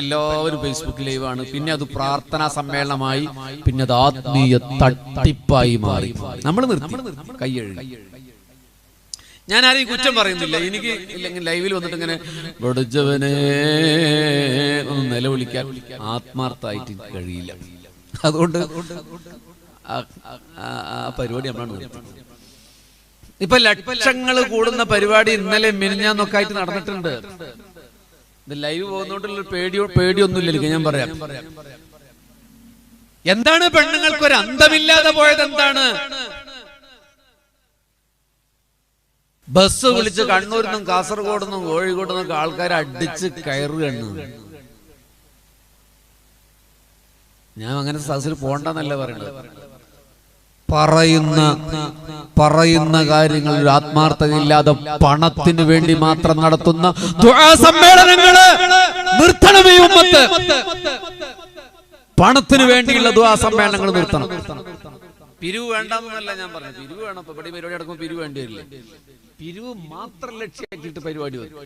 എല്ലാവരും ഫേസ്ബുക്ക് ലൈവാണ്, പിന്നെ അത് പ്രാർത്ഥനാ സമ്മേളനമായി, പിന്നെ അത് ആത്മീയ തട്ടിപ്പായി മാറി. നമ്മൾ നിർത്തി കൈയ്യഴുകി. ഞാൻ ആരെയും കുറ്റം പറയുന്നില്ല. എനിക്ക് ഇല്ലെങ്കിൽ ലൈവിൽ വന്നിട്ട് ഇങ്ങനെ പഠിച്ചവനെ ഒന്ന് നിലവിളിക്കാൻ ആത്മാർത്ഥമായിട്ട് കഴിയില്ല. അതുകൊണ്ട് ആ പരിപാടി നമ്മളാണ് നിർത്തുന്നത്. ഇപ്പൊ ലക്ഷങ്ങൾ കൂടുന്ന പരിപാടി ഇന്നലെ മിനിഞ്ഞാന്നൊക്കെ ആയിട്ട് നടന്നിട്ടുണ്ട്. ഇത് ലൈവ് പോകുന്നോണ്ടുള്ള പേടിയൊന്നുമില്ല. ഞാൻ പറയാം, എന്താണ് പെണ്ണുങ്ങൾക്ക് ഒരു അന്തമില്ലാതെ പോയത്? എന്താണ് ബസ് വിളിച്ച് കണ്ണൂരിൽ നിന്നും കാസർഗോഡ് നിന്നും കോഴിക്കോട് നിന്നൊക്കെ ആൾക്കാരെ അടിച്ച് കയറുകയാണ്. ഞാൻ അങ്ങനെ സദസ്സിൽ പോണ്ടെന്നല്ല പറയുന്നത്. പറയുന്ന കാര്യങ്ങൾ ഒരു ആത്മാർത്ഥതയില്ലാതെ പണത്തിന് വേണ്ടി മാത്രം നടത്തുന്ന ദുആ സമ്മേളനങ്ങള് നിർത്തണം. ഈ ഉമ്മത്ത് പണത്തിന് വേണ്ടിയുള്ള ദുആ സമ്മേളനങ്ങൾ നിർത്തണം. പിരിവ് വേണ്ടെന്നല്ല ഞാൻ പറഞ്ഞു. പിരിവ് വേണം. ഇപ്പൊ ഇവിടെ പരിപാടി നടക്കുമ്പോൾ പിരിവ് വേണ്ടി വരില്ലേ? പിരിവ് മാത്രം ലക്ഷ്യമാക്കിയിട്ട് പരിപാടി വരും.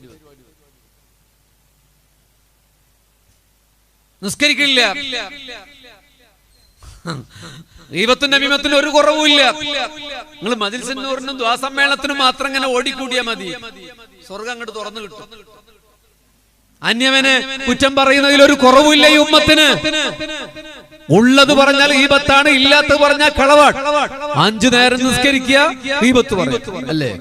നിസ്കരിക്കില്ല. ഗീബത്തും നമീമത്തിനും ഒരു കുറവുമില്ല. നിങ്ങൾ മജ്‌ലിസുന്നൂറിനും ദുആ സമ്മേളനത്തിനും മാത്രം ഇങ്ങനെ ഓടിക്കൂടിയാ മതി. സ്വർഗം അങ്ങോട്ട് തുറന്നു കിട്ടും. അന്യവനെ കുറ്റം പറയുന്നതിൽ ഒരു കുറവില്ല ഈ ഉമ്മത്തിന്. ഉള്ളത് പറഞ്ഞാൽ ഗീബത്താണ്, ഇല്ലാത്തത് പറഞ്ഞാൽ കളവാണ്. 5 നേരം നിസ്കരിക്കുക, ഗീബത്ത് പറയും അല്ലേ?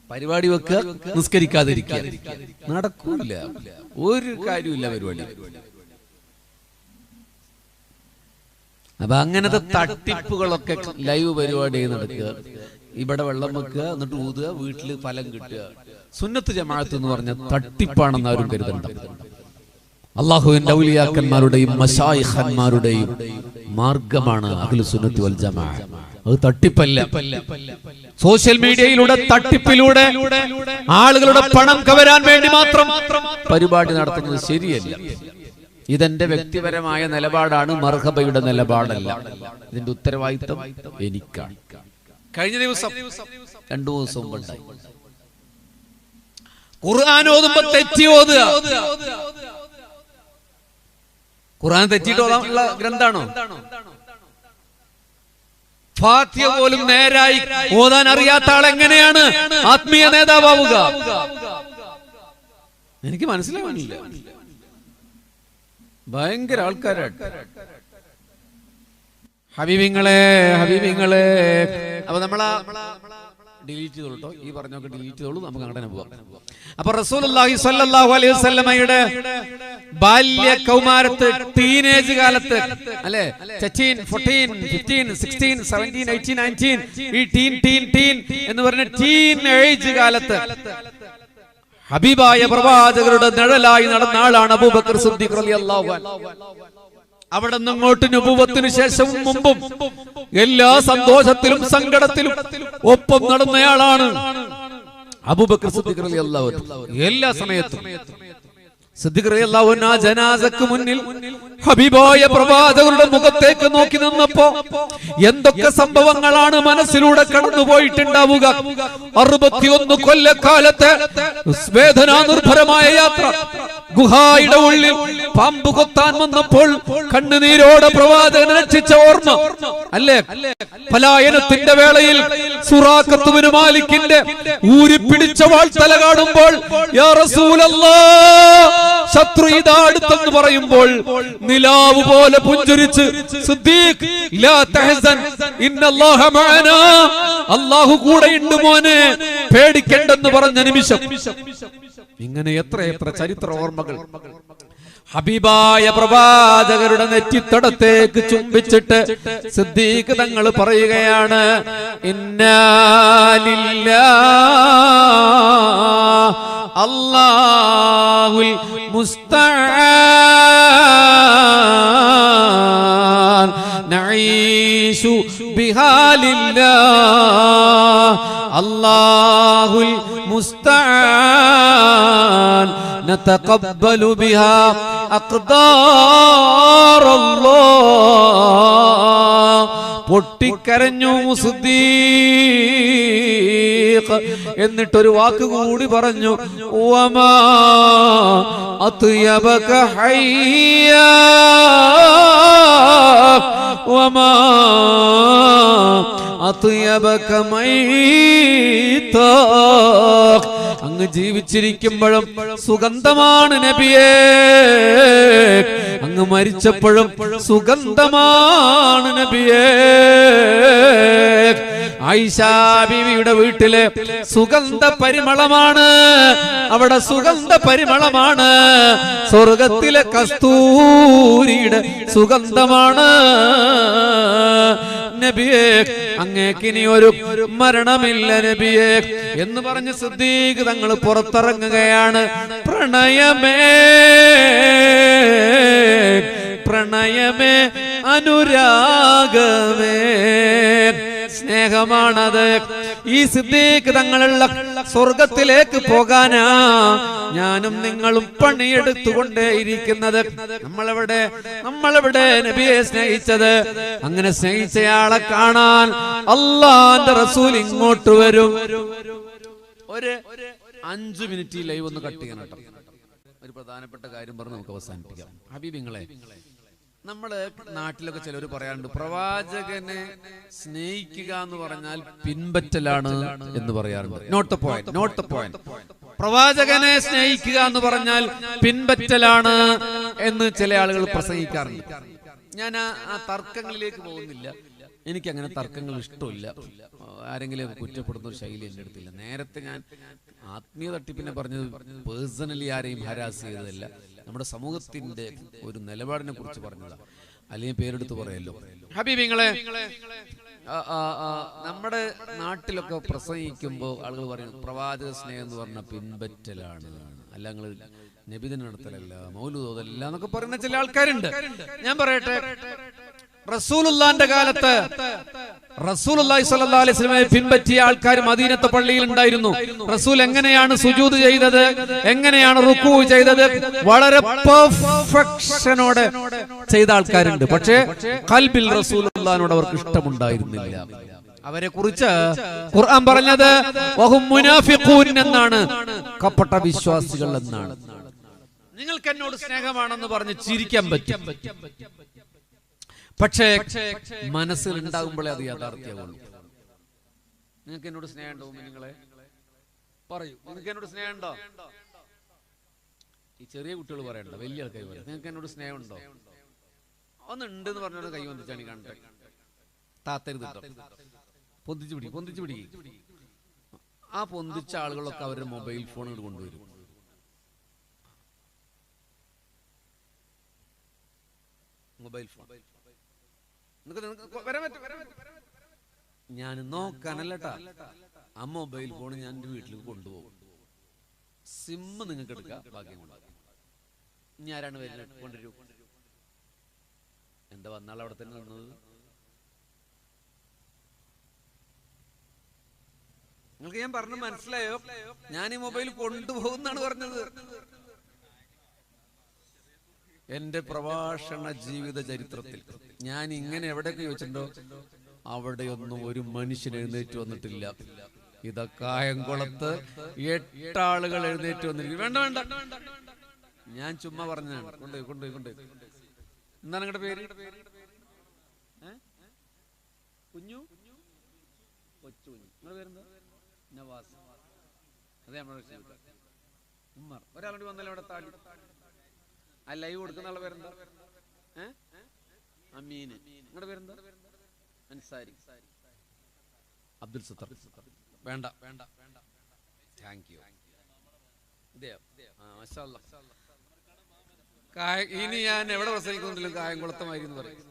പരിപാടി വെക്കുക, നിസ്കരിക്കാതിരിക്കുക, നടക്കൂല. ഒരു കാര്യമില്ല പരിപാടി. അപ്പൊ അങ്ങനത്തെ തട്ടിപ്പുകളൊക്കെ ലൈവ് പരിപാടി നടക്കുക. ഇവിടെ വെള്ളം വെക്കുക, എന്നിട്ട് ഊതുക, വീട്ടില് ഫലം കിട്ടുക. സുന്നത്ത് ജമാഅത്ത് എന്ന് പറഞ്ഞ തട്ടിപ്പാണെന്ന് ആരും കരുതണ്ട. അല്ലാഹുവിന്റെ ഔലിയാക്കന്മാരുടെയും മശായിഖന്മാരുടെയും മാർഗമാണ് അഹ്ലു സുന്നത്തി വൽ ജമാഅ. അത് തട്ടിപ്പല്ല. സോഷ്യൽ മീഡിയയിലൂടെ തട്ടിപ്പിലൂടെ ആളുകളുടെ പണം കവരാൻ വേണ്ടി മാത്രം പരിപാടി നടത്തുന്നത് ശരിയല്ല. ഇതെന്റെ വ്യക്തിപരമായ നിലപാടാണ്, മർഹബയുടെ നിലപാടല്ല. ഇതിന്റെ ഉത്തരവാദിത്വം എനിക്കാണ്. കഴിഞ്ഞ ദിവസം 2 ദിവസം മുമ്പുണ്ടായി. ഖുർആൻ ഓതുമ്പോ തെറ്റി ഓതുക. ഖുർആൻ തെറ്റിയിട്ട് ഓതാനുള്ള ഗ്രന്ഥാണോ? ഫാത്തിഹ പോലും നേരായി ഓതാൻ അറിയാത്ത ആൾ എങ്ങനെയാണ് ആത്മീയ നേതാവുക? എനിക്ക് മനസ്സിലാവുന്നില്ല. ഭയങ്കര ആൾക്കാരാണ്. ഹബീബിങ്ങളെ അപ്പൊ നമ്മളാ ഡിലീറ്റ് ചെയ്തോളൂ കേട്ടോ. ഈ പറഞ്ഞൊക്കെ ഡിലീറ്റ് ചെയ്തോളൂ. നമുക്ക് അങ്ങനെ പോവാം. അപ്പൊ റസൂലുള്ളാഹി സ്വല്ലല്ലാഹു അലൈഹി വസല്ലമയുടെ ബാല്യ കൗമാരത്ത്, ടീനേജ് കാലത്ത് അല്ലെ, 13, 14, 15, 16, 17, 18, 19 ഈ ടീൻ എന്ന് പറഞ്ഞ ടീൻ ഏജ് കാലത്ത് ഹബീബായ പ്രവാചകരുടെ നിഴലായി നടന്ന ആളാണ് അബൂബക്കർ സിദ്ദീഖ് റളിയല്ലാഹു അൻഹു. അവിടെ നിന്നങ്ങോട്ട് നുബുവത്തിന് ശേഷവും മുമ്പും എല്ലാ സന്തോഷത്തിലും സങ്കടത്തിലും ഒപ്പം നടന്നയാളാണ് അബൂബക്കർ സിദ്ദീഖ് റളിയല്ലാഹു അൻഹു. എല്ലാ സമയത്തും സിദ്ദീഖ് റളിയല്ലാഹു അൻഹു ആ ജനാസക്ക് മുന്നിൽ ഹബീബായ പ്രവാചകരുടെ മുഖത്തേക്ക് നോക്കി നിന്നപ്പോ എന്തൊക്കെ സംഭവങ്ങളാണ് മനസ്സിലൂടെ കടന്നുപോയിട്ടുണ്ടാവുക. 61 കൊല്ലക്കാലത്തെ വേദനാ നിർഭരമായ യാത്ര. ഗുഹായുടെ ഉള്ളിൽ പാമ്പ് കൊത്താൻ വന്നപ്പോൾ കണ്ണുനീരോടെ പ്രവാചകനെ രക്ഷിച്ച ഓർമ്മ അല്ലേ? പലായനത്തിന്റെ വേളയിൽ സുറാഖത്ത് ബിൻ മാലിക്കിന്റെ ഊരിപ്പിടിച്ച വാൾത്തല കാണുമ്പോൾ യാ റസൂലല്ലാഹ്, ശത്രു ഇതാ അടുത്തെന്ന് പറയുമ്പോൾ നിലാവ് പോലെ പുഞ്ചിരിച്ച് സിദ്ദീഖ് ലാ തഹ്സൻ ഇന്നല്ലാഹ മഅനാ, അല്ലാഹു കൂടെയുണ്ട് മോനെ, പേടിക്കണ്ടെന്ന് പറഞ്ഞ നിമിഷം. ഇങ്ങനെ എത്ര ചരിത്ര ഓർമ്മകൾ. ഹബീബായ പ്രവാചകരുടെ നെറ്റിത്തടത്തേക്ക് ചുംബിച്ചിട്ട് സിദ്ദീഖ് തങ്ങൾ പറയുകയാണ്, ഇന്നാ ലില്ലാഹി അല്ലാഹുൽ മുസ്തആൻ നഈശു ബിഹാലില്ലാഹ് അല്ലാഹുൽ മുസ്തആൻ നതഖബ്ബലു ബിഹാ അഖ്ദാറല്ലാഹ്. പൊട്ടിക്കരഞ്ഞു സിദ്ദീഖ്. എന്നിട്ടൊരു വാക്ക് കൂടി പറഞ്ഞു, വമാ അത്യബക ഹയ്യാ വമാ അത്യബക മൈതാ. അങ്ങ് ജീവിച്ചിരിക്കുമ്പോഴും സുഗന്ധമാണ് നബിയേ, അങ്ങ് മരിച്ചപ്പോഴും സുഗന്ധമാണ് നബിയേ. ആയിഷാ ബീവിയുടെ വീട്ടിലെ സുഗന്ധ പരിമളമാണ്, അവിടെ സുഗന്ധ പരിമളമാണ്. സ്വർഗത്തിലെ കസ്തൂരിയുടെ സുഗന്ധമാണ്. നബിയേ, അങ്ങേക്കിനി ഒരു മരണമില്ല നബിയേ എന്ന് പറഞ്ഞ് സിദ്ദീഖ് തങ്ങൾ പുറത്തിറങ്ങുകയാണ്. പ്രണയമേ പ്രണയമേ അനുരാഗമേ, സ്നേഹമാണത്. ഈ സിദ്ദീഖ് തങ്ങളുള്ള സ്വർഗത്തിലേക്ക് പോകാനാ ഞാനും നിങ്ങളും പണിയെടുത്തുകൊണ്ടേയിരിക്കുന്നത്. നമ്മളെവിടെ നബിയെ സ്നേഹിച്ചത്? അങ്ങനെ സ്നേഹിച്ചയാളെ കാണാൻ അല്ലാഹുവിന്റെ റസൂൽ ഇങ്ങോട്ട് വരും. ഒരു 5 മിനിറ്റ് ലൈവ് ഒന്ന് കട്ട് ചെയ്യണം കേട്ടോ. ഒരു പ്രധാനപ്പെട്ട കാര്യം പറഞ്ഞ് നമുക്ക് അവസാനിപ്പിക്കാം. ഹബീബിങ്ങളെ, നമ്മള് നാട്ടിലൊക്കെ ചിലർ പറയാറുണ്ട്, പ്രവാചകനെ സ്നേഹിക്കുക എന്ന് പറഞ്ഞാൽ പിൻപറ്റലാണ് എന്ന് പറയാറുണ്ട്. Note the point. പ്രവാചകനെ സ്നേഹിക്കുക എന്ന് പറഞ്ഞാൽ പിൻപറ്റലാണ് എന്ന് ചില ആളുകൾ പ്രസംഗിക്കാറുണ്ട്. ഞാൻ ആ തർക്കങ്ങളിലേക്ക് പോകുന്നില്ല. എനിക്കങ്ങനെ തർക്കങ്ങൾ ഇഷ്ടമില്ല. ആരെങ്കിലും കുറ്റപ്പെടുന്ന ഒരു ശൈലി എൻ്റെ അടുത്തില്ല. നേരത്തെ ഞാൻ ആത്മീയ തട്ടിപ്പിനെ പറഞ്ഞത് പേഴ്സണലി ആരെയും ഹരാസ് ചെയ്തതല്ല, നമ്മുടെ സമൂഹത്തിന്റെ ഒരു നിലപാടിനെ കുറിച്ച് പറഞ്ഞതാണ്. അല്ലെങ്കിൽ പേരെടുത്ത് പറയല്ലോ. ഹബീബിങ്ങളെ, നമ്മുടെ നാട്ടിലൊക്കെ പ്രസംഗിക്കുമ്പോൾ ആളുകൾ പറയുന്നു പ്രവാചക സ്നേഹം എന്ന് പറഞ്ഞാൽ പിൻപറ്റലാണ്, അല്ല നിങ്ങൾ നബിദിന നടത്തലല്ല, മൗലൂദ് ഓതല്ല എന്നൊക്കെ പറയുന്ന ചില ആൾക്കാരുണ്ട്. ഞാൻ പറയട്ടെ, റസൂലുള്ളാഹിന്റെ കാലത്ത് റസൂലുള്ളാഹി സ്വല്ലല്ലാഹു അലൈഹി വസല്ലമയെ പിൻപറ്റിയ ആൾക്കാർ മദീനത്തെ പള്ളിയിൽ ഉണ്ടായിരുന്നു. റസൂൽ എങ്ങനെയാണ് സുജൂദ് ചെയ്തത്, എങ്ങനെയാണ് റുക്കൂ ചെയ്തത്, വളരെ പെർഫെക്ഷനോടെ ചെയ്ത ആൾക്കാരുണ്ട്. പക്ഷേ ഖൽബിൽ റസൂലുള്ളാഹിനോട് അവർക്ക് ഇഷ്ടമുണ്ടായിരുന്നില്ല. അവരെ കുറിച്ച് ഖുർആൻ പറഞ്ഞത് വഹും മുനാഫിഖൂൻ എന്നാണ്, കപട വിശ്വാസികൾ എന്നാണ്. നിങ്ങൾക്ക് എന്നോട് സ്നേഹമാണെന്ന് പറഞ്ഞ് ചിരിക്കാൻ പറ്റും, പക്ഷേ മനസ്സിൽ ഉണ്ടാകുമ്പോഴേ അത് യാഥാർത്ഥ്യമാവുള്ളൂ. നിങ്ങൾക്ക് എന്നോട് സ്നേഹം ഉണ്ടോ? നിങ്ങളെ പറയൂ, നിങ്ങൾക്ക് എന്നോട് സ്നേഹം ഉണ്ടോ? ഈ ചെറിയ കുട്ടികൾ പറയണ്ട, വലിയ ആൾക്കാർ പറയാം, നിങ്ങൾക്ക് എന്നോട് സ്നേഹം ഉണ്ടോ? ഒന്നുണ്ട് എന്ന് പറഞ്ഞാൽ കൈ വന്നിച്ചാണ് കണ്ടേ. താത്തരുത് കേട്ടോ, പൊന്തിച്ചു പിടി. ആ പൊന്തിച്ച ആളുകളൊക്കെ അവരുടെ മൊബൈൽ ഫോണുകൾ കൊണ്ടുവരും. മൊബൈൽ ഫോൺ ഞാൻ നോക്കാനല്ലട്ടാ, ആ മൊബൈൽ ഫോൺ ഞാൻ എന്റെ വീട്ടിലേക്ക് കൊണ്ടുപോകും. സിമ്മ് നിങ്ങൾക്ക് എടുക്കാം, ബാക്കി കൊണ്ടുപോകാം. ഇനി ആരാണ് വരുന്നത്? കൊണ്ടുവരൂ. എന്താ വന്നാൾ അവിടെ തന്നെ നിന്നത്? നിങ്ങൾക്ക് ഞാൻ പറഞ്ഞു മനസ്സിലായോ? ഞാൻ ഈ മൊബൈൽ കൊണ്ടുപോകുന്നാണ് പറഞ്ഞത്. എന്റെ പ്രഭാഷണ ജീവിത ചരിത്രത്തിൽ ഞാൻ ഇങ്ങനെ എവിടെയൊക്കെ ചോദിച്ചിട്ടുണ്ടോ അവിടെയൊന്നും ഒരു മനുഷ്യൻ എഴുന്നേറ്റ് വന്നിട്ടില്ല. ഇതാ കായംകുളത്ത് 8 ആളുകൾ എഴുന്നേറ്റ് വന്നിരിക്കും. വേണ്ട, ഞാൻ ചുമ്മാ പറഞ്ഞാണ്. കൊണ്ട് എന്താണ് നിങ്ങളുടെ പേര്? കുഞ്ഞു കൊച്ചുകുഞ്ഞു. നിങ്ങളുടെ പേരെന്താ? നവാസ്. അതെ, നമ്മുടെ ഉമ്മർ. ഒരാളുടെ വന്നല്ലോ അവിടെ താഴെ. ആ ലൈവ് കൊടുക്കുന്ന ആളുടെ പേരെന്താ? അമീന്. നിങ്ങളുടെ പേരെന്താ? അൻസാരി. അബ്ദുൽ സത്തർ. വേണ്ട, താങ്ക് യു. ഇനി ഞാൻ എവിടെ പ്രസംഗിക്കുന്നില്ല, കായംകുളത്തമായി എന്ന് പറയും.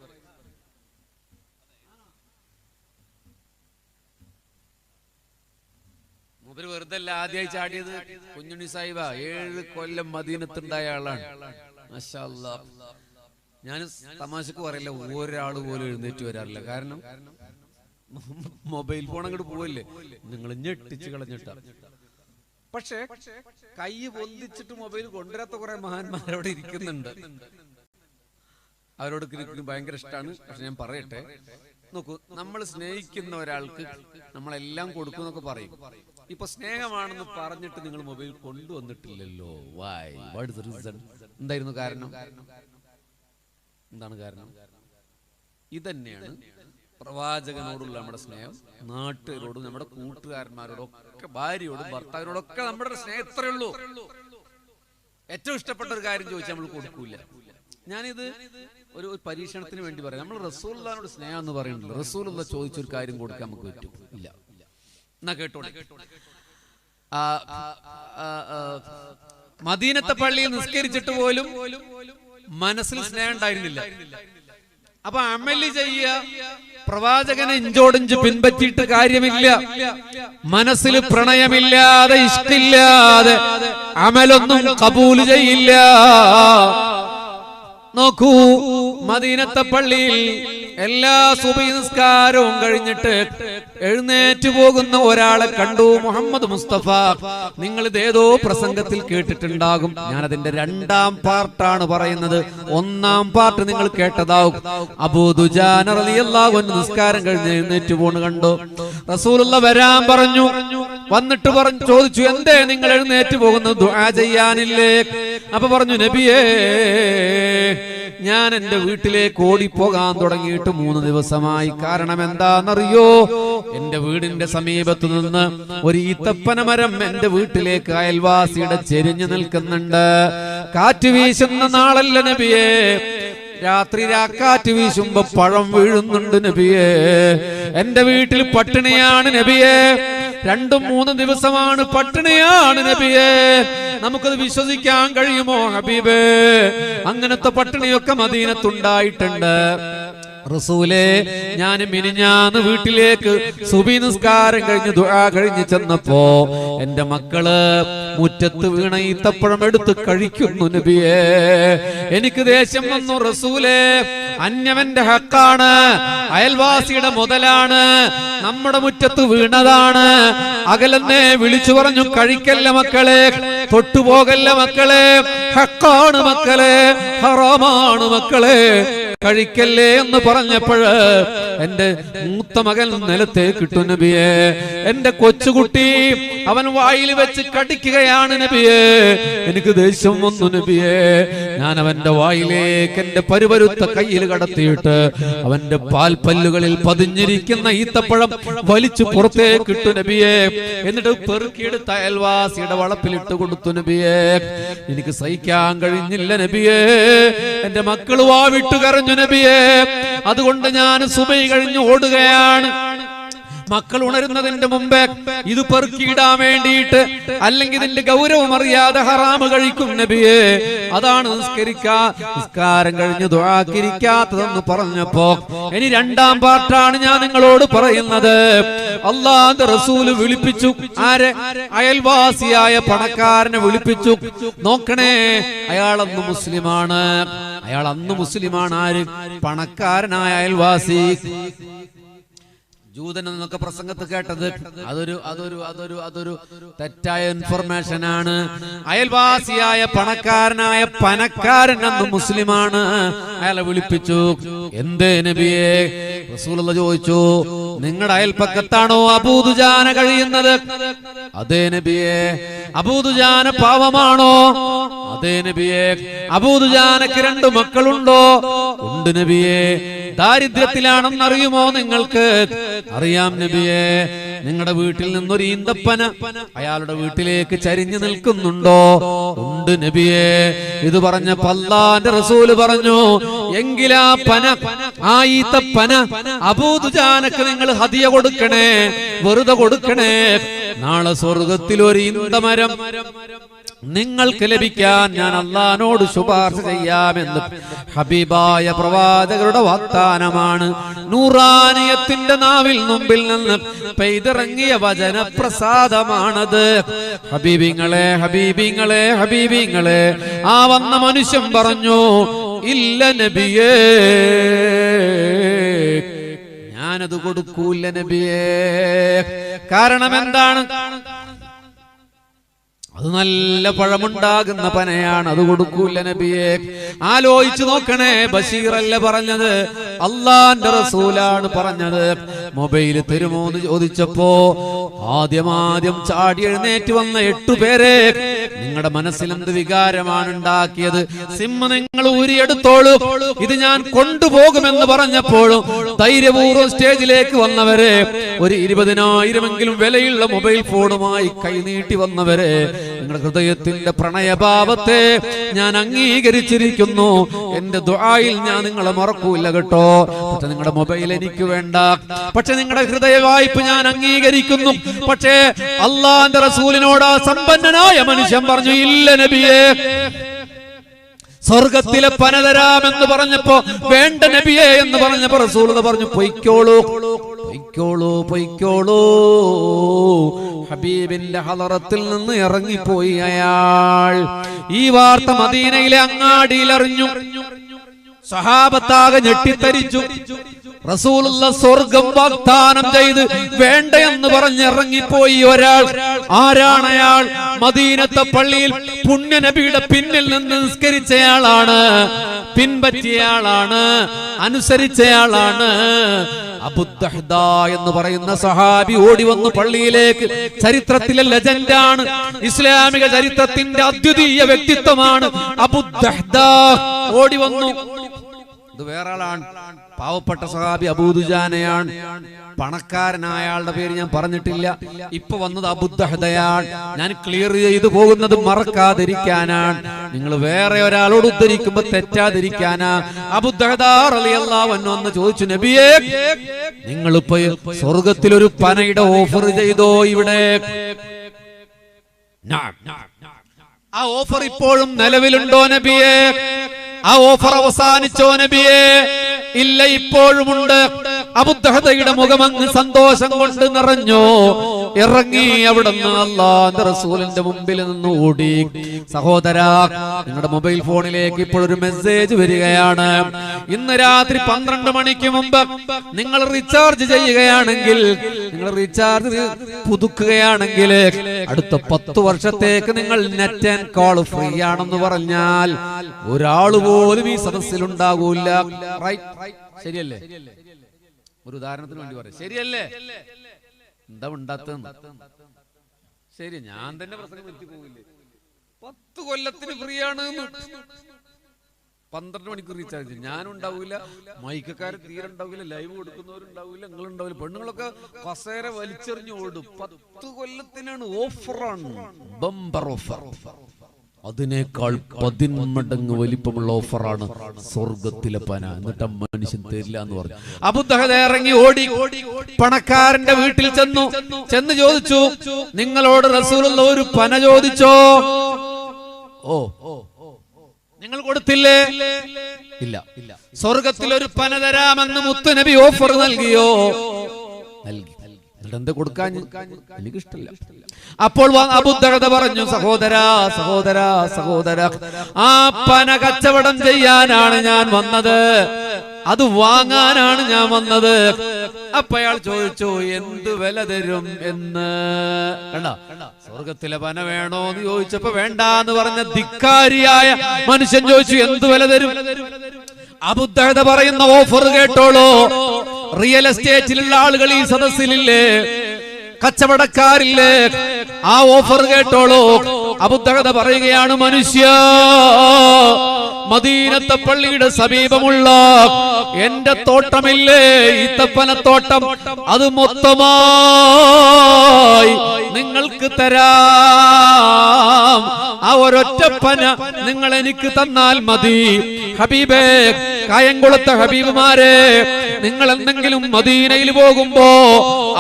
മൂപ്പര് വെറുതെ അല്ല ആദ്യമായി ചാടിയത്. കുഞ്ഞുണ്ണി സാഹിബ 7 കൊല്ലം മദീനത്തുണ്ടായ ആളാണ്. മാഷാ അല്ലാഹ്. ഞാൻ തമാശക്ക് പറയില്ല, ഒരാൾ പോലും എഴുന്നേറ്റ് വരാറില്ല. കാരണം മൊബൈൽ ഫോൺ അങ്ങോട്ട് പോവല്ലേ, നിങ്ങൾ ഞെട്ടിച്ച് കളഞ്ഞിട്ടാ. പക്ഷെ കൈ പൊന്തിച്ചിട്ട് മൊബൈൽ കൊണ്ടുവരാത്ത കുറെ മഹാന്മാരവിടെ ഇരിക്കുന്നുണ്ട്. അവരോട് ഭയങ്കര ഇഷ്ടമാണ്. പക്ഷെ ഞാൻ പറയട്ടെ, നോക്കൂ, നമ്മൾ സ്നേഹിക്കുന്ന ഒരാൾക്ക് നമ്മളെല്ലാം കൊടുക്കും എന്നൊക്കെ പറയും. ഇപ്പൊ സ്നേഹമാണെന്ന് പറഞ്ഞിട്ട് നിങ്ങൾ മൊബൈൽ കൊണ്ടുവന്നിട്ടില്ലല്ലോ. Why? What is the reason? എന്തായിരുന്നു കാരണം? എന്താണ് കാരണം? ഇതന്നെയാണ് പ്രവാചകനോടുള്ള നമ്മുടെ സ്നേഹം, നാട്ടുകാരോടും നമ്മുടെ കൂട്ടുകാരന്മാരോടൊക്കെ, ഭാര്യയോടും ഭർത്താവിനോടൊക്കെ നമ്മുടെ സ്നേഹം എത്രയേ ഉള്ളൂ. ഏറ്റവും ഇഷ്ടപ്പെട്ട ഒരു കാര്യം ചോദിച്ചാൽ നമ്മൾ കൊടുക്കൂല. ഞാനിത് ഒരു പരീക്ഷണത്തിന് വേണ്ടി പറയാം. നമ്മൾ റസൂലുള്ളാഹിനോട് സ്നേഹം എന്ന് പറയുന്നുണ്ടല്ലോ. റസൂലുള്ള ചോദിച്ചൊരു കാര്യം കൊടുക്കാൻ നമുക്ക് പറ്റും? ഇല്ല. എന്നാ കേട്ടോളെ. മദീനത്തെ പള്ളിയിൽ നിസ്കരിച്ചിട്ട് പോലും മനസ്സിൽ സ്നേഹം ഉണ്ടായിരുന്നില്ല. അപ്പൊ അമല് ചെയ്യ, പ്രവാചകനെ ഇഞ്ചോടിഞ്ച് പിൻപറ്റിയിട്ട് കാര്യമില്ല. മനസ്സിൽ പ്രണയമില്ലാതെ, ഇഷ്ടില്ലാതെ അമലൊന്നും കബൂല് ചെയ്യില്ല. നോക്കൂ, മദീനത്തെ പള്ളിയിൽ എല്ലാ സുബഹി നിസ്കാരവും കഴിഞ്ഞിട്ട് എഴുന്നേറ്റ് പോകുന്ന ഒരാളെ കണ്ടു. മുഹമ്മദ് മുസ്തഫ. നിങ്ങൾ ഇതേതോ പ്രസംഗത്തിൽ കേട്ടിട്ടുണ്ടാകും. ഞാനതിന്റെ 2ാം പാർട്ടാണ് പറയുന്നത്. 1ാം പാർട്ട് നിങ്ങൾ കേട്ടതാവും. അബൂ ദുജാന റളിയല്ലാഹു അൻഹു നിസ്കാരം കഴിഞ്ഞ് എഴുന്നേറ്റ് പോണ് കണ്ടു. റസൂലുള്ള വരാൻ പറഞ്ഞു. വന്നിട്ട് ചോദിച്ചു, എന്തേ നിങ്ങൾ എഴുന്നേറ്റ് പോകുന്നത്? ദുആ ചെയ്യാനില്ലേ? അപ്പൊ പറഞ്ഞു, നബിയേ, ഞാൻ എന്റെ വീട്ടിലേക്ക് ഓടിപ്പോകാൻ തുടങ്ങിയിട്ട് 3 ദിവസമായി. കാരണം എന്താണെന്നറിയോ? എന്റെ വീടിന്റെ സമീപത്തു നിന്ന് ഒരു ഈത്തപ്പന മരം എന്റെ വീട്ടിലേക്ക് അയൽവാസിയുടെ ചെരിഞ്ഞു നിൽക്കുന്നുണ്ട്. കാറ്റ് വീശുന്ന നാളല്ല നബിയേ. രാത്രി രാക്കാറ്റ് വീശുമ്പോ പഴം വീഴുന്നുണ്ട് നബിയേ. എന്റെ വീട്ടിൽ പട്ടിണിയാണ് നബിയേ. 2-3 ദിവസമാണ് പട്ടിണിയാണ് നബിയേ. നമുക്കത് വിശ്വസിക്കാൻ കഴിയുമോ ഹബീബേ? അങ്ങനത്തെ പട്ടിണിയൊക്കെ മദീനത്തുണ്ടായിട്ടുണ്ട്. റസൂലേ, ഞാൻ മിനിഞ്ഞാന്ന് വീട്ടിലേക്ക് സുബഹി നിസ്കാരം കഴിഞ്ഞ് ദുആ കഴിഞ്ഞ് ചെന്നപ്പോ എന്റെ മക്കള് മുറ്റത്ത് വീണ ഈത്തപ്പഴം എടുത്ത് കഴിക്കുന്നു നബിയേ. എനിക്ക് ദേഷ്യം വന്നു. റസൂലേ, അന്യവന്റെ ഹക്കാണ്, അയൽവാസിയുടെ മുതലാണ്, നമ്മുടെ മുറ്റത്ത് വീണതാണ്. അകലെന്നെ വിളിച്ചു പറഞ്ഞു, കഴിക്കല്ല മക്കളെ, തൊട്ടുപോകല്ല മക്കളെ, ഹക്കാണ് മക്കളെ, ഹറാമാണ് മക്കളെ, കഴിക്കല്ലേ എന്ന് പറഞ്ഞപ്പോഴ് എന്റെ മൂത്ത മകൻ നിലത്തേക്ക് ഇട്ടു നബിയേ. എന്റെ കൊച്ചുകുട്ടി അവൻ വായിൽ വെച്ച് കടിക്കുകയാണ് നബിയേ. എനിക്ക് ദേഷ്യം വന്നു നബിയേ. ഞാൻ അവന്റെ വായിലേക്ക് എന്റെ പരുപരുത്ത കയ്യിൽ കടത്തിയിട്ട് അവന്റെ പാൽപ്പല്ലുകളിൽ പതിഞ്ഞിരിക്കുന്ന ഈത്തപ്പഴം വലിച്ചു പുറത്തേക്ക് ഇട്ടു നബിയേ. എന്നിട്ട് പെറുക്കിയെടുത്ത അയൽവാസിയുടെ വളപ്പിലിട്ട് കൊടുത്തു നബിയേ. എനിക്ക് സഹിക്കാൻ കഴിഞ്ഞില്ല നബിയേ. എന്റെ മക്കൾ വാവിട്ട് കരഞ്ഞു നബിയേ. അതുകൊണ്ട് ഞാൻ സുബഹി കഴിഞ്ഞ് ഓടുകയാണ്. മക്കൾ ഉണരുന്നതിന്റെ മുമ്പേ ഇത് പെറുക്കിയിടാൻ വേണ്ടിയിട്ട്, അല്ലെങ്കിൽ ഇതിന്റെ ഗൗരവം അറിയാതെ ഹറാമ് കഴിക്കും നബിയേ. അതാണ് നിസ്കാരം കഴിഞ്ഞ് ദുആക്കിരിക്കാത്തതെന്ന് പറഞ്ഞപ്പോ ഇനി 2ാം പാർട്ടാണ് ഞാൻ നിങ്ങളോട് പറയുന്നത്. അല്ലാഹുവിന്റെ റസൂല് വിളിപ്പിച്ചു. ആരെ? അയൽവാസിയായ പണക്കാരനെ വിളിപ്പിച്ചു. നോക്കണേ, അയാളന്ന് മുസ്ലിമാണ്. അയാളന്ന് മുസ്ലിമാണ്. ആര്? പണക്കാരനായ അയൽവാസി. ജൂതൻ എന്നൊക്കെ പ്രസംഗത്ത് കേട്ടത് അതൊരു തെറ്റായ ഇൻഫർമേഷൻ ആണ്. അയൽവാസിയായ പണക്കാരനായ പനക്കാരൻ അന്ന് മുസ്ലിമാണ്. അയാളെ വിളിപ്പിച്ചു. എന്തേ നബിയേ? റസൂലുള്ളാഹി ചോദിച്ചു, നിങ്ങളുടെ അയൽപ്പക്കത്താണോ അബൂ ദുജാന കഴിയുന്നത്? അതേ നബിയേ. അബൂ ദുജാന പാവമാണോ? അതേ നബിയേ. അബൂ ദുജാനക്ക് 2 മക്കളുണ്ടോ? ഉണ്ട് നബിയേ. ദാരിദ്ര്യത്തിലാണെന്നറിയുമോ നിങ്ങൾക്ക്? അറിയാം നബിയേ. നിങ്ങളുടെ വീട്ടിൽ നിന്നൊരു ഈന്തപ്പന അയാളുടെ വീട്ടിലേക്ക് ചരിഞ്ഞു നിൽക്കുന്നുണ്ടോ? ഉണ്ട് നബിയേ. ഇത് പറഞ്ഞപ്പോ അല്ലാഹുവിന്റെ റസൂല് പറഞ്ഞു, എങ്കിലാ പന, ആ ഈത്തപ്പന അബൂ ദുജാനക്ക് നിങ്ങൾ ഹദിയ കൊടുക്കണേ, വെറുതെ കൊടുക്കണേ. നാളെ സ്വർഗത്തിൽ ഒരു ഈന്തമരം നിങ്ങൾക്ക് ലഭിക്കാൻ ഞാൻ അല്ലാഹുവിനോട് ശുപാർശ ചെയ്യാമെന്ന് ഹബീബായ പ്രവാചകരുടെ വാഗ്ദാനമാണ്. നൂറാനിയത്തിന്റെ നാവിൽ മുമ്പിൽ നിന്ന് പെയ്തിറങ്ങിയ വചനപ്രസാദമാണത്. ഹബീബിങ്ങളെ, ഹബീബിങ്ങളെ, ഹബീബിങ്ങളെ. ആ വന്ന മനുഷ്യൻ പറഞ്ഞു, ഇല്ല നബിയേ, ഞാനത് കൊടുക്കൂല്ല നബിയേ. കാരണം എന്താണ്? അത് നല്ല പഴമുണ്ടാകുന്ന പനയാണ്, അത് കൊടുക്കൂല നബിയെ. ആലോചിച്ചു നോക്കണേ, ബഷീറല്ല പറഞ്ഞത്, അള്ളാന്റെ റസൂലാണ് പറഞ്ഞത്. മൊബൈൽ തരുമോ എന്ന് ചോദിച്ചപ്പോ ആദ്യം ചാടി എഴുന്നേറ്റ് വന്ന 8 പേരെ നിങ്ങളുടെ മനസ്സിൽ എന്ത് വികാരമാണ് ഉണ്ടാക്കിയത്? സിമ്മ് നിങ്ങൾ ഊരിയെടുത്തോളൂ, ഇത് ഞാൻ കൊണ്ടുപോകുമെന്ന് പറഞ്ഞപ്പോഴും ധൈര്യപൂർവ്വം സ്റ്റേജിലേക്ക് വന്നവരെ, ഒരു 20,000 വിലയുള്ള മൊബൈൽ ഫോണുമായി കൈനീട്ടി വന്നവരെ, നിങ്ങളുടെ ഹൃദയത്തിന്റെ പ്രണയഭാവത്തെ ഞാൻ അംഗീകരിച്ചിരിക്കുന്നു. എന്റെ ദുആയിൽ ഞാൻ നിങ്ങളെ മറക്കൂല കേട്ടോ. പക്ഷെ നിങ്ങളുടെ മൊബൈൽ എനിക്ക് വേണ്ട, പക്ഷെ നിങ്ങളുടെ ഹൃദയ വായ്പ ഞാൻ അംഗീകരിക്കുന്നു. പക്ഷേ അള്ളാന്റെ റസൂലിനോട് ആ സമ്പന്നനായ മനുഷ്യൻ പറഞ്ഞു, ഇല്ല നബിയേ, സ്വർഗത്തിലെ പന തരാമെന്ന് പറഞ്ഞപ്പോ വേണ്ട നബിയേ എന്ന് പറഞ്ഞപ്പോ റസൂൽ പറഞ്ഞു, പൊയ്ക്കോളൂ പൊയ്ക്കോളൂ പൊയ്ക്കോളൂ. ഹബീബിന്റെ ഹളറത്തിൽ നിന്ന് ഇറങ്ങിപ്പോയി അയാൾ. ഈ വാർത്ത മദീനയിലെ അങ്ങാടിയിൽ അറിഞ്ഞു. സഹാബത്താകെ ഞെട്ടിത്തരിച്ചു. റസൂലുള്ള സ്വർഗം വാഗ്ദാനം ചെയ്ത് വേണ്ട എന്ന് പറഞ്ഞ് ഇറങ്ങിപ്പോയി ഒരാൾ. ആരാണ് അയാൾ? മദീനത്തെ പള്ളിയിൽ പുണ്യ നബിയുടെ പിന്നിൽ നിന്ന് നിസ്കരിച്ചയാളാണ്, പിൻപറ്റിയയാളാണ്, അനുസരിച്ചയാളാണ്. അബൂദഹ്ദ എന്ന് പറയുന്ന സഹാബി ഓടി വന്നു പള്ളിയിലേക്ക്. ചരിത്രത്തിലെ ലെജൻഡാണ്, ഇസ്ലാമിക ചരിത്രത്തിന്റെ അദ്വിതീയ വ്യക്തിത്വമാണ് അബൂദഹ്ദ. ഓടി വന്നു. ഇത് വേറെ ആളാണ്, പാവപ്പെട്ട സഹാബി അബൂദുജാനയാണ്. പണക്കാരനായ ആളുടെ പേര് ഞാൻ പറഞ്ഞിട്ടില്ല. ഇപ്പൊ വന്നത് അബൂദഹ്ദയാണ്. ഞാൻ ക്ലിയർ ചെയ്തു പോകുന്നത് മറക്കാതിരിക്കാനാണ്, നിങ്ങൾ വേറെ ഒരാളോട് ഉദ്ധരിക്കുമ്പോ തെറ്റാതിരിക്കാനാ. അബൂദഹ്ദ റളിയല്ലാഹു അൻഹു എന്ന് ചോദിച്ചു, നബിയേ, നിങ്ങളിപ്പോ സ്വർഗത്തിൽ ഒരു പനയുടെ ഓഫർ ചെയ്തോ ഇവിടെ? ആ ഓഫർ ഇപ്പോഴും നിലവിലുണ്ടോ നബിയേ? ആ ഓഫർ അവസാനിച്ചോ നബിയേ? ഇല്ല, ഇപ്പോഴുമുണ്ട്. അബൂദഹ്ദയുടെ മുഖമങ്ങ് സന്തോഷം കൊണ്ട് നിറഞ്ഞു. ഇറങ്ങി അവിടുന്ന് അല്ലാഹുവിന്റെ റസൂലിന്റെ മുമ്പിൽ നിന്ന് ഓടി. സഹോദരാ, നിങ്ങളുടെ മൊബൈൽ ഫോണിലേക്ക് ഇപ്പോഴൊരു മെസ്സേജ് വരികയാണ്. ഇന്ന് രാത്രി 12 മണിക്ക് മുമ്പ് നിങ്ങൾ റീചാർജ് ചെയ്യുകയാണെങ്കിൽ, നിങ്ങൾ റീചാർജ് പുതുക്കുകയാണെങ്കിൽ അടുത്ത 10 വർഷത്തേക്ക് നിങ്ങൾ നെറ്റ് ആൻഡ് കോൾ ഫ്രീ ആണെന്ന് പറഞ്ഞാൽ ഒരാൾ പോലും ഈ സദസ്സിലുണ്ടാകൂല. ശരിയല്ലേ? ഒരു ഉദാഹരണത്തിന് വേണ്ടി പറയാം, ശരിയല്ലേ? എന്താ ഉണ്ടാത്തത്? ശരി, ഞാൻ തന്നെ പ്രസംഗം നിർത്തി പോകില്ലേ? 10 കൊല്ലത്തിന് ഫ്രീ ആണ്. 12 മണിക്കൂർ റീചാർജ്. ഞാനും ഉണ്ടാവില്ല, മൈക്കക്കാർ തീരെ ഉണ്ടാവില്ല, ലൈവ് കൊടുക്കുന്നവരുണ്ടാവില്ല, നിങ്ങളുണ്ടാവില്ല. പെണ്ണുങ്ങളൊക്കെ കസേര വലിച്ചെറിഞ്ഞു ഓടും. 10 കൊല്ലത്തിനാണ് ഓഫറാണ്, ബമ്പർ ഓഫർ. അതിനേക്കാൾ 10 മടങ്ങ് വലിപ്പമുള്ള ഓഫറാണ് സ്വർഗത്തിലെ പന. എന്നിട്ട് മനുഷ്യൻ തരില്ല എന്ന് പറഞ്ഞു. അബൂദഹ്ദ ഇറങ്ങി ഓടി പണക്കാരന്റെ വീട്ടിൽ ചെന്ന് ചോദിച്ചു, നിങ്ങളോട് റസൂലുള്ള ഒരു പന ചോദിച്ചോ? ഓ, നിങ്ങൾ കൊടുത്തില്ലേ? ഇല്ല. സ്വർഗത്തിൽ ഒരു പന തരാമെന്ന് മുത്തുനബി ഓഫർ നൽകിയോ? നൽകി. എന്താ കൊടുക്കാൻ? എനിക്കിഷ്ടമില്ല. അപ്പോൾ അബൂദഹ്ദ പറഞ്ഞു, സഹോദരാ സഹോദരാ സഹോദരാ, ആ പന കച്ചവടം ചെയ്യാനാണ് ഞാൻ വന്നത്, അത് വാങ്ങാനാണ് ഞാൻ വന്നത്. അപ്പൊ അയാൾ ചോദിച്ചു, എന്ത് വില തരും എന്ന്. കണ്ട, സ്വർഗത്തിലെ പന വേണോ എന്ന് ചോദിച്ചപ്പോ വേണ്ടാന്ന് പറഞ്ഞ ധിക്കാരിയായ മനുഷ്യൻ ചോദിച്ചു, എന്ത് വില തരും? അബൂദഹ്ദ പറയുന്ന ഓഫർ കേട്ടോളൂ. റിയൽ എസ്റ്റേറ്റിലുള്ള ആളുകൾ ഈ സദസ്സിലില്ലേ, കച്ചവടക്കാരില്ലേ? ആ ഓഫർ കേട്ടോളൂ. അബൂദഹ്ദ പറയുകയാണ്, മനുഷ്യ, മദീനത്തെ പള്ളിയുടെ സമീപമുള്ള എന്റെ തോട്ടമില്ലേ, ഈത്തപ്പനത്തോട്ടം, അത് മൊത്തമായി നിങ്ങൾക്ക് തരാം. ആ ഒരൊറ്റപ്പന നിങ്ങൾ എനിക്ക് തന്നാൽ മതി. ഹബീബേ, കായംകുളത്തെ ഹബീബുമാരെ, നിങ്ങൾ എന്തെങ്കിലും മദീനയിൽ പോകുമ്പോ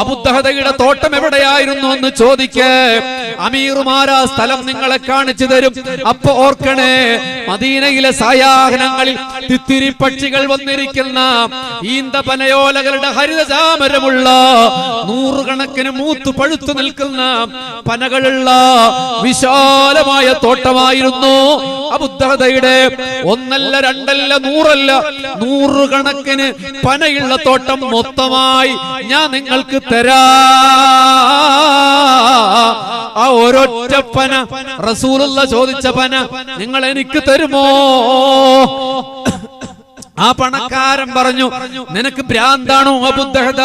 അബൂദഹ്ദയുടെ തോട്ടം എവിടെയായിരുന്നു എന്ന് ചോദിക്കേ. അമീറുമാരാ സ്ഥലം നിങ്ങളെ കാണിച്ചു തരും. അപ്പൊ ഓർക്കണേ, മദീനയിലെ സായാഹ്നങ്ങളിൽ തിത്തിരി പക്ഷികൾ വന്നിരിക്കുന്ന ഈന്തപനയോലകളുടെ ഹരിതചാമരമുള്ള 100 കണക്കിന് മൂത്തു പഴുത്തു നിൽക്കുന്ന പനകളുള്ള വിശാലമായ തോട്ടമായിരുന്നു അബൂദഹ്ദയുടെ. 1 അല്ല 2 അല്ല 100 അല്ല, 100 കണക്കിന് പനയുള്ള തോട്ടം മൊത്തമായി ഞാൻ നിങ്ങൾക്ക് തരാം. ആ ഒരൊറ്റ പന റസൂലുള്ള ചോദിച്ച പന നിങ്ങൾ എനിക്ക് തരുമോ? ആ പണക്കാരൻ പറഞ്ഞു, നിനക്ക് ഭ്രാന്താണോ അബൂദഹദ?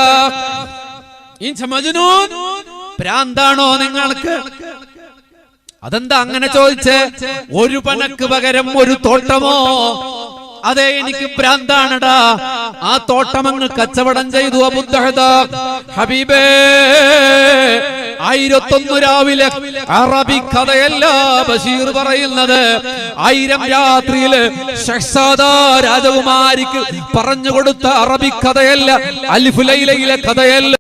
ഭ്രാന്താണോ നിങ്ങൾക്ക്? അതെന്താ അങ്ങനെ ചോദിച്ചേ? ഒരു പനക്ക് പകരം ഒരു തോട്ടമോ? അതെ, എനിക്ക് ഭ്രാന്താണടാ. ആ തോട്ടം അങ്ങ് കച്ചവടം ചെയ്തു അബൂദഹദ. ഹബീബേ, 1001 രാവിലെ അറബി കഥയല്ല ബഷീർ പറയുന്നത്. 1000 രാത്രിയില് ഷഹ്സാദ രാജകുമാരിക്ക് പറഞ്ഞു കൊടുത്ത അറബി കഥയല്ല, അൽഫ് ലൈലയിലെ കഥയല്ല.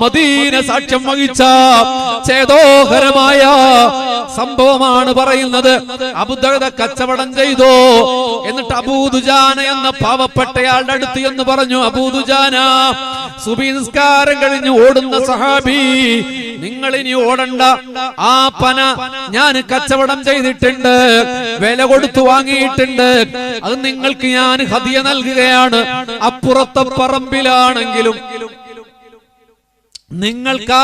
മദീന സാക്ഷ്യം വഹിച്ച ചേതോഹരമായ സംഭവമാണ് പറയുന്നത്. അബൂദഹദ കച്ചവടം ചെയ്തു. എന്നിട്ട് അബൂദുജാന എന്ന പാവപ്പെട്ടയാളുടെ അടുത്ത് എന്ന് പറഞ്ഞു, അബൂദുജാന, സുബഹി നിസ്കാരം കഴിഞ്ഞ് ഓടുന്ന സഹാബി, നിങ്ങൾ ഇനി ഓടണ്ട. ആ പന ഞാൻ കച്ചവടം ചെയ്തിട്ടുണ്ട്, വില കൊടുത്തു വാങ്ങിയിട്ടുണ്ട്. അത് നിങ്ങൾക്ക് ഞാൻ ഹദിയ നൽകുകയാണ്. അപ്പുറത്തെ പറമ്പിലാണെങ്കിലും നിങ്ങൾക്ക് ആ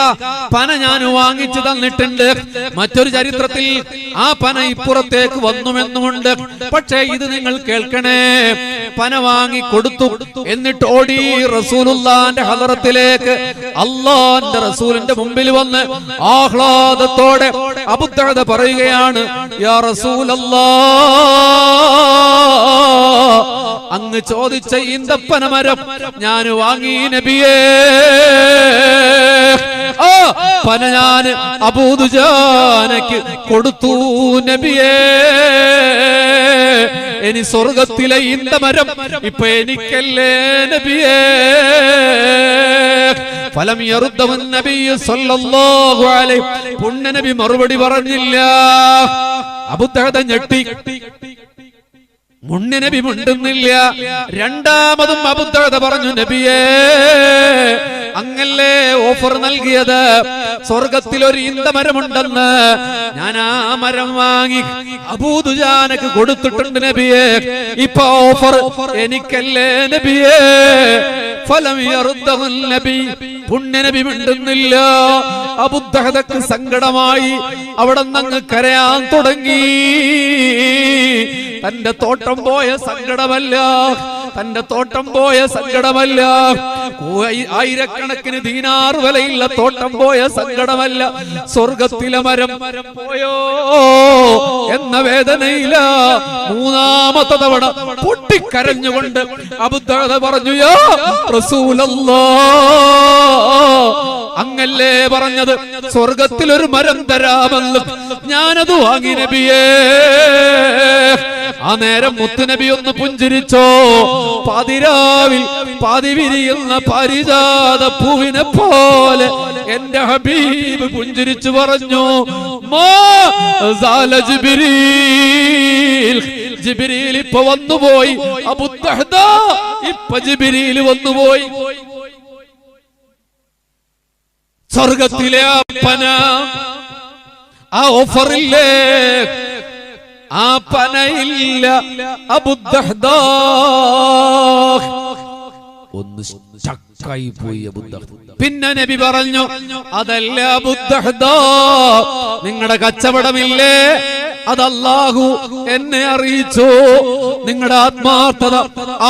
പന ഞാൻ വാങ്ങിച്ചു തന്നിട്ടുണ്ട്. മറ്റൊരു ചരിത്രത്തിൽ ആ പന ഇപ്പുറത്തേക്ക് വന്നുമെന്നുമുണ്ട്. പക്ഷേ ഇത് നിങ്ങൾ കേൾക്കണേ. പന വാങ്ങി കൊടുത്തു. എന്നിട്ട് ഓടി റസൂലുള്ളാന്റെ ഹളറത്തിലേക്ക്, അല്ലാഹുവിന്റെ റസൂലിന്റെ മുമ്പിൽ വന്ന് ആഹ്ലാദത്തോടെ അബൂദഹദ പറയുകയാണ്, യാ റസൂലല്ലാഹ്, അങ്ങ് ചോദിച്ച ഈന്തപ്പന മരം ഞാൻ വാങ്ങി നബിയേ. ആ പന ഞാൻ അബൂദുജാനക്ക് കൊടുത്തു നബിയേ. ഇനി സ്വർഗത്തിലെ ഈന്തമരം ഇപ്പൊ എനിക്കല്ലേ നബിയേ. ഫലം യറുദ്ദഹു നബി സല്ലല്ലാഹു അലൈഹി, പുണ്യ നബി മറുപടി പറഞ്ഞില്ല. അബൂദഹദ ഞെട്ടി. മുന്നനബി മിണ്ടുന്നില്ല. രണ്ടാമതും അബൂദഹദ പറഞ്ഞു, നബിയേ, അങ്ങല്ലേ ഓഫർ നൽകിയത്, സ്വർഗത്തിൽ ഒരു ഈന്തമരമുണ്ടെന്ന്. ഞാൻ ആ മരം വാങ്ങി അബൂദുജാനക്ക് കൊടുത്തിട്ടുണ്ട് നബിയേ. ഇപ്പൊ ഓഫർ എനിക്കല്ലേ നബിയേ. ഫലം യറുദ്ദഹു നബി, പുണ്യനബി മിണ്ടുന്നില്ല. അബൂദഹദക്ക് സങ്കടമായി. അവിടെ നിന്ന് കരയാൻ തുടങ്ങി. തന്റെ തോട്ടം പോയ സങ്കടമല്ല, തന്റെ തോട്ടം പോയ സങ്കടമല്ല, ആയിരക്കണക്കിന് ദീനാർ വിലയുള്ള തോട്ടം പോയ സങ്കടമല്ല, സ്വർഗത്തിലെ മരം പോയോ എന്ന വേദനയില. മൂന്നാമത്തെ തവണ പൊട്ടിക്കരഞ്ഞുകൊണ്ട് അബൂദഹദ പറഞ്ഞു, യാ റസൂലല്ലാഹ്, അങ്ങല്ലേ പറഞ്ഞത് സ്വർഗത്തിൽ ഒരു മരം തരാമെന്ന്. ഞാനത് വാങ്ങി നബിയേ. ആ നേരം മുത്തുനബി ഒന്ന് പുഞ്ചിരിച്ചോ. പാതിരാവിൽ പാതി വിരിയുന്ന പാരിജാത പൂവിനെ പോലെ എന്റെ ഹബീബ് പുഞ്ചിരിച്ചു പറഞ്ഞു, മാ സാല ജിബ്രീൽ, ജിബ്രീൽ ഇപ്പൊ വന്നുപോയി. അബൂദഹദ, ഇപ്പൊ ജിബ്രീൽ വന്നുപോയി. സ്വർഗത്തിലെ പന, ആ ഓഫറില്ലേ, ആ പനയില്ല. അബൂദഹദ ഒന്ന് സ്റ്റക്കായി പോയി അബൂദഹദ. പിന്നെ നബി പറഞ്ഞു, അതല്ല അബൂദഹദ, നിങ്ങളുടെ കച്ചവടമില്ലേ, അത് അല്ലാഹു എന്നെ അറിയിച്ചു. നിങ്ങളുടെ ആത്മാർത്ഥത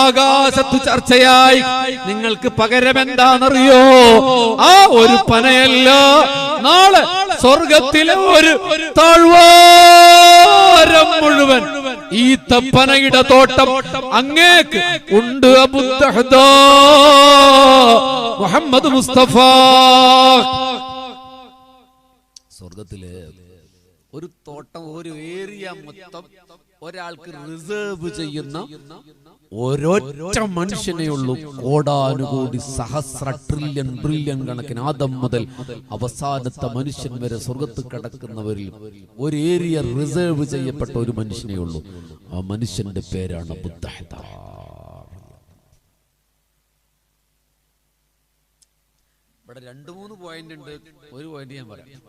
ആകാശത്ത് ചർച്ചയായി. നിങ്ങൾക്ക് പകരം എന്താണെന്നറിയോ? ആ ഒരു പനയല്ല, നാളെ സ്വർഗത്തിലെ ഒരു താഴ്വാരം മുഴുവൻ ഈ തപ്പനയുടെ തോട്ടം അങ്ങേക്ക് ഉണ്ട് അബൂദഹദ. മുഹമ്മദ് മുസ്തഫ. സ്വർഗത്തിലെ ഒരു തോട്ടം, ഒരു ഏരിയ മൊത്തം ഒരാൾക്ക് റിസർവ് ചെയ്യുന്ന ഒരൊറ്റ മനുഷ്യനേ ഉള്ളൂ. കോടാനുകോടി സഹസ്ര ട്രില്യൺ ബില്യൺ കണക്കിന് ആദം മുതൽ അവസാനത്തെ മനുഷ്യൻ വരെ സ്വർഗത്ത് കിടക്കുന്നവരിൽ ഒരു ഏരിയ റിസർവ് ചെയ്യപ്പെട്ട ഒരു മനുഷ്യനേ ഉള്ളൂ. ആ മനുഷ്യന്റെ പേരാണ് അബൂദഹദ. ഇവിടെ 2-3 പോയിന്റ് ഉണ്ട്. ഒരു പോയിന്റ് ഞാൻ പറയാം.